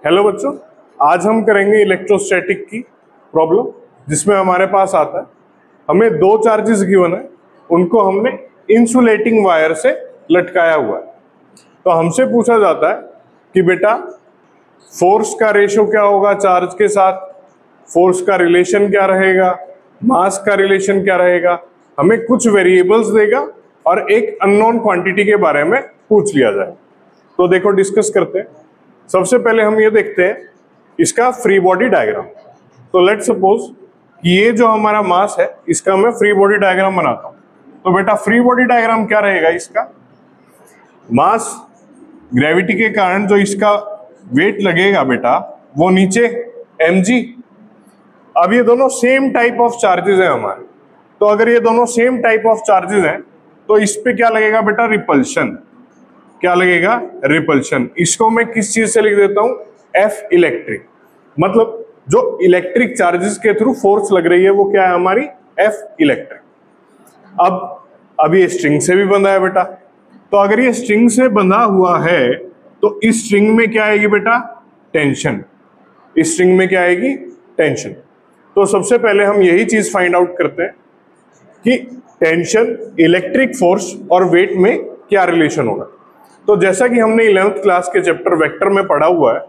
Hello बच्चों, आज हम करेंगे इलेक्ट्रोस्टैटिक की प्रॉब्लम, जिसमें हमारे पास आता है हमें दो चार्जेस गिवन है, उनको हमने इंसुलेटिंग वायर से लटकाया हुआ है। तो हमसे पूछा जाता है कि बेटा फोर्स का रेशियो क्या होगा चार्ज के साथ, फोर्स का रिलेशन क्या रहेगा, मास का रिलेशन क्या रहेगा। हमें कुछ वेरिएबल्स देगा और एक अननोन क्वांटिटी के बारे में पूछ लिया जाए। तो देखो डिस्कस करते हैं। सबसे पहले हम ये देखते हैं इसका फ्री बॉडी डायग्राम। तो लेट्स सपोज ये जो हमारा मास है इसका मैं फ्री बॉडी डायग्राम बनाता हूं। तो बेटा फ्री बॉडी डायग्राम क्या रहेगा, इसका मास ग्रेविटी के कारण जो इसका वेट लगेगा बेटा वो नीचे mg। अब ये दोनों सेम टाइप ऑफ चार्जेस हैं हमारे, तो अगर ये दोनों सेम टाइप ऑफ चार्जेस हैं तो इस पे क्या लगेगा बेटा, रिपल्शन। क्या लगेगा, रिपल्शन। इसको मैं किस चीज से लिख देता हूं, F इलेक्ट्रिक। मतलब जो इलेक्ट्रिक चार्जेस के थ्रू फोर्स लग रही है वो क्या है हमारी, F इलेक्ट्रिक। अब ये स्ट्रिंग से भी बंधा है बेटा, तो अगर ये स्ट्रिंग से बंधा हुआ है तो इस स्ट्रिंग में क्या आएगी बेटा, टेंशन। इस स्ट्रिंग में क्या आएगी, टेंशन। तो सबसे पहले हम यही चीज फाइंड आउट करते हैं कि टेंशन, इलेक्ट्रिक फोर्स और वेट में क्या रिलेशन होगा। तो जैसा कि हमने 11th क्लास के चैप्टर वेक्टर में पढ़ा हुआ है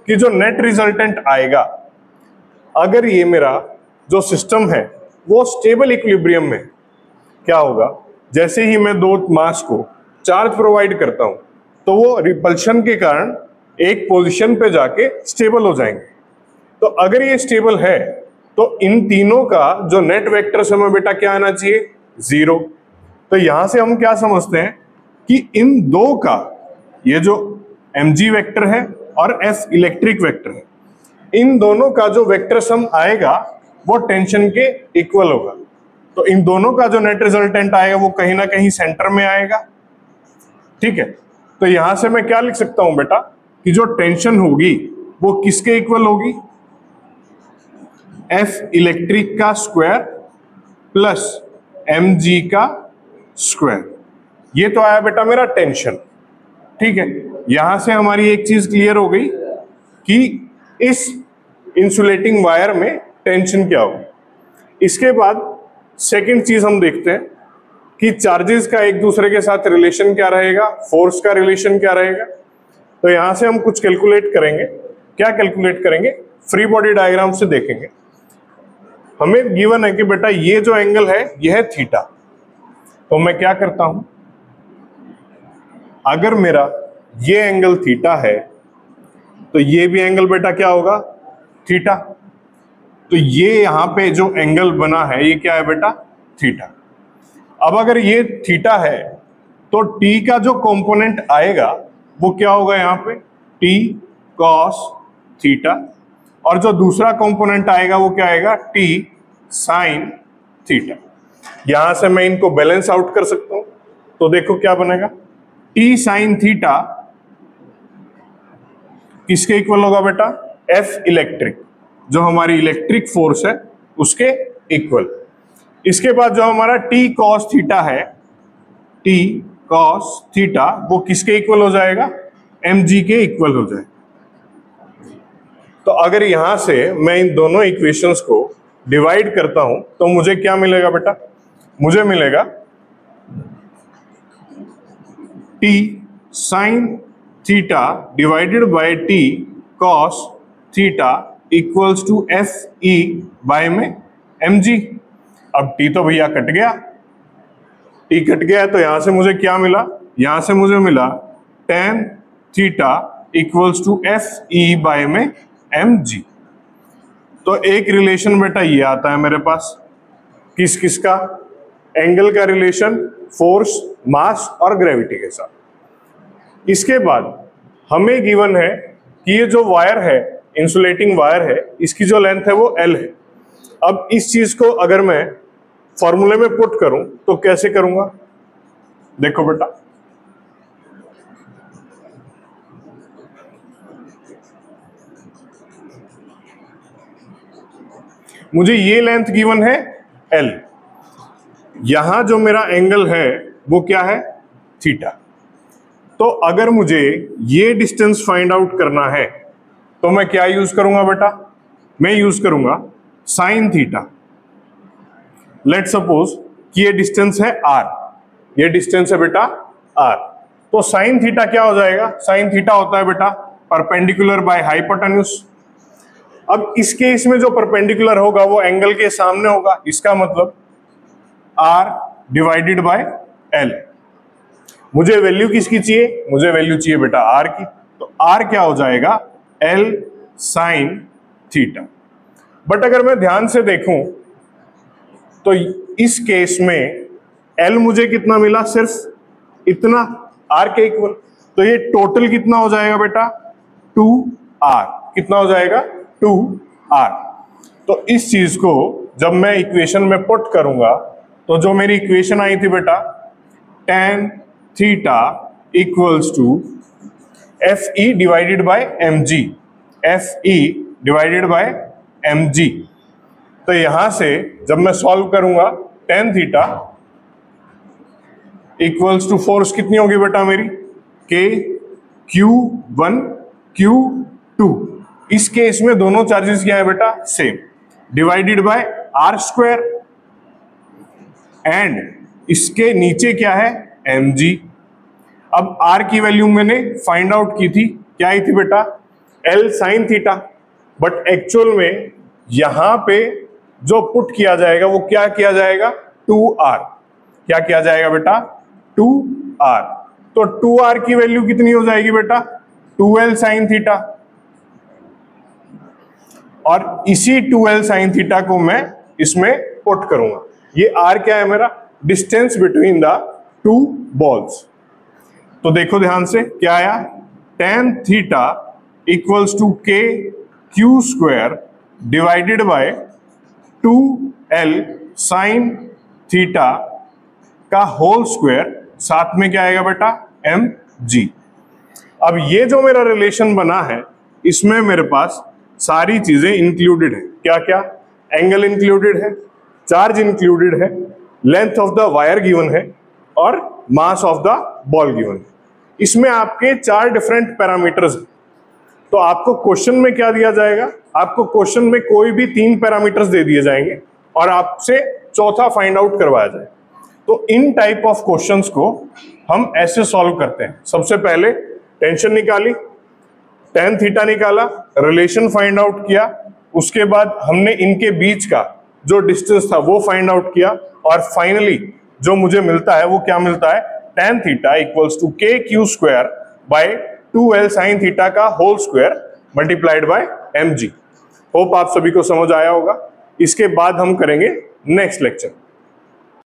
कि जो नेट रिजल्टेंट आएगा, अगर ये मेरा जो सिस्टम है वो स्टेबल इक्विलिब्रियम में, क्या होगा, जैसे ही मैं दो मास को चार्ज प्रोवाइड करता हूं तो वो रिपल्शन के कारण एक पोजीशन पे जाके स्टेबल हो जाएंगे। तो अगर ये स्टेबल है तो इन तीनों का जो नेट वेक्टर समय बेटा क्या आना चाहिए, 0। तो यहां से हम क्या समझते हैं कि इन दो का, ये जो mg वेक्टर है और f इलेक्ट्रिक वेक्टर है, इन दोनों का जो वेक्टर सम आएगा वो टेंशन के इक्वल होगा। तो इन दोनों का जो नेट रिजल्टेंट आएगा वो कहीं ना कहीं सेंटर में आएगा। ठीक है, तो यहां से मैं क्या लिख सकता हूं बेटा कि जो टेंशन होगी वो किसके इक्वल होगी, F इलेक्ट्रिक का स्क्वायर प्लस mg का स्क्वायर। ये तो आया बेटा मेरा टेंशन। ठीक है, यहां से हमारी एक चीज क्लियर हो गई कि इस इंसुलेटिंग वायर में टेंशन क्या होगी। इसके बाद सेकंड चीज हम देखते हैं कि चार्जेस का एक दूसरे के साथ रिलेशन क्या रहेगा, फोर्स का रिलेशन क्या रहेगा। तो यहां से हम कुछ कैलकुलेट करेंगे। क्या कैलकुलेट करेंगे, फ्री बॉडी डायग्राम से देखेंगे। हमें गिवन है कि बेटा ये जो एंगल है यह है थीटा। तो मैं क्या करता हूं, अगर मेरा ये एंगल थीटा है तो ये भी एंगल बेटा क्या होगा, थीटा। तो ये यहां पे जो एंगल बना है ये क्या है बेटा, थीटा। अब अगर ये थीटा है तो t का जो कंपोनेंट आएगा वो क्या होगा यहाँ पे, t cos थीटा, और जो दूसरा कंपोनेंट आएगा वो क्या आएगा, t sin थीटा। यहां से मैं इनको बैलेंस आउट कर सकता हूं। तो देखो क्या बनेगा, t sin थीटा किसके इक्वल होगा बेटा, F इलेक्ट्रिक, जो हमारी इलेक्ट्रिक फोर्स है उसके इक्वल। इसके बाद जो हमारा t cos थीटा है, t cos थीटा वो किसके इक्वल हो जाएगा, mg के इक्वल हो जाएगा। तो अगर यहां से मैं इन दोनों इक्वेशंस को डिवाइड करता हूं तो मुझे क्या मिलेगा बेटा, मुझे मिलेगा t sin theta divided by t cos theta equals to f e by में mg। अब t तो भैया कट गया, t कट गया तो यहां से मुझे क्या मिला, यहां से मुझे मिला tan theta equals to f e by में mg। तो एक रिलेशन बेटा ये आता है मेरे पास, किस किस का, एंगल का रिलेशन फोर्स, मास और ग्रेविटी के साथ। इसके बाद हमें गिवन है कि ये जो वायर है, इंसुलेटिंग वायर है, इसकी जो लेंथ है वो L है। अब इस चीज को अगर मैं फॉर्मूले में पुट करूं तो कैसे करूंगा, देखो बेटा, मुझे ये लेंथ गिवन है L, यहां जो मेरा एंगल है वो क्या है, थीटा। तो अगर मुझे ये डिस्टेंस फाइंड आउट करना है तो मैं क्या यूज करूंगा बेटा, मैं यूज करूंगा साइन थीटा। लेट सपोज कि ये डिस्टेंस है r, ये डिस्टेंस है बेटा r, तो साइन थीटा क्या हो जाएगा, साइन थीटा होता है बेटा परपेंडिकुलर बाय हाइपोटेन्यूज। अब इस केस में जो परपेंडिकुलर होगा वो एंगल के सामने होगा, इसका मतलब r डिवाइडेड बाय l। मुझे वैल्यू किसकी चाहिए, मुझे वैल्यू चाहिए बेटा r की, तो r क्या हो जाएगा l साइन थीटा। बट अगर मैं ध्यान से देखूं तो इस केस में l मुझे कितना मिला, सिर्फ इतना r के इक्वल, तो ये टोटल कितना हो जाएगा बेटा 2r, कितना हो जाएगा 2r। तो इस चीज को जब मैं इक्वेशन में पुट करूंगा तो जो मेरी इक्वेशन आई थी बेटा tan theta equals to F E divided by M G, F E divided by M G. तो यहां से जब मैं सॉल्व करूंगा tan theta equals to force कितनी होगी बेटा मेरी k q1 q2। इस केस में दोनों चार्जेस क्या है बेटा same, divided by r square, and इसके नीचे क्या है mg। अब r की वैल्यू मैंने फाइंड आउट की थी, क्या आई थी बेटा l sine theta, but actual में यहां पे जो पुट किया जाएगा वो क्या किया जाएगा 2r, क्या किया जाएगा बेटा 2r। तो 2r की वैल्यू कितनी हो जाएगी बेटा 2l साइन थीटा, और इसी 2l साइन थीटा को मैं इसमें पुट करूंगा। ये r क्या है मेरा, distance between the two balls. तो देखो ध्यान से क्या आया, tan theta equals to k q square divided by 2l sine theta का होल स्क्वायर, साथ में क्या आएगा बेटा mg। अब ये जो मेरा रिलेशन बना है इसमें मेरे पास सारी चीजें इंक्लूडेड है, क्या क्या, एंगल इंक्लूडेड है, चार्ज इंक्लूडेड है, length of the wire given है, और mass of the ball given है। इसमें आपके 4 डिफरेंट पैरामीटर्स हैं। तो आपको क्वेश्चन में क्या दिया जाएगा, आपको क्वेश्चन में कोई भी 3 पैरामीटर्स दे दिए जाएंगे और आपसे चौथा फाइंड आउट करवाया जाए। तो इन टाइप ऑफ क्वेश्चंस को हम ऐसे सॉल्व करते हैं। सबसे पहले टेंशन निकाली, tan थीटा निकाला, रिलेशन फाइंड आउट किया, उसके बाद हमने इनके बीच का जो डिस्टेंस था वो फाइंड आउट किया, और फाइनली जो मुझे मिलता है वो क्या मिलता है, tan theta equals to k q square by 2l sine theta का whole square multiplied by mg। Hope आप सभी को समझ आया होगा। इसके बाद हम करेंगे नेक्स्ट लेक्चर।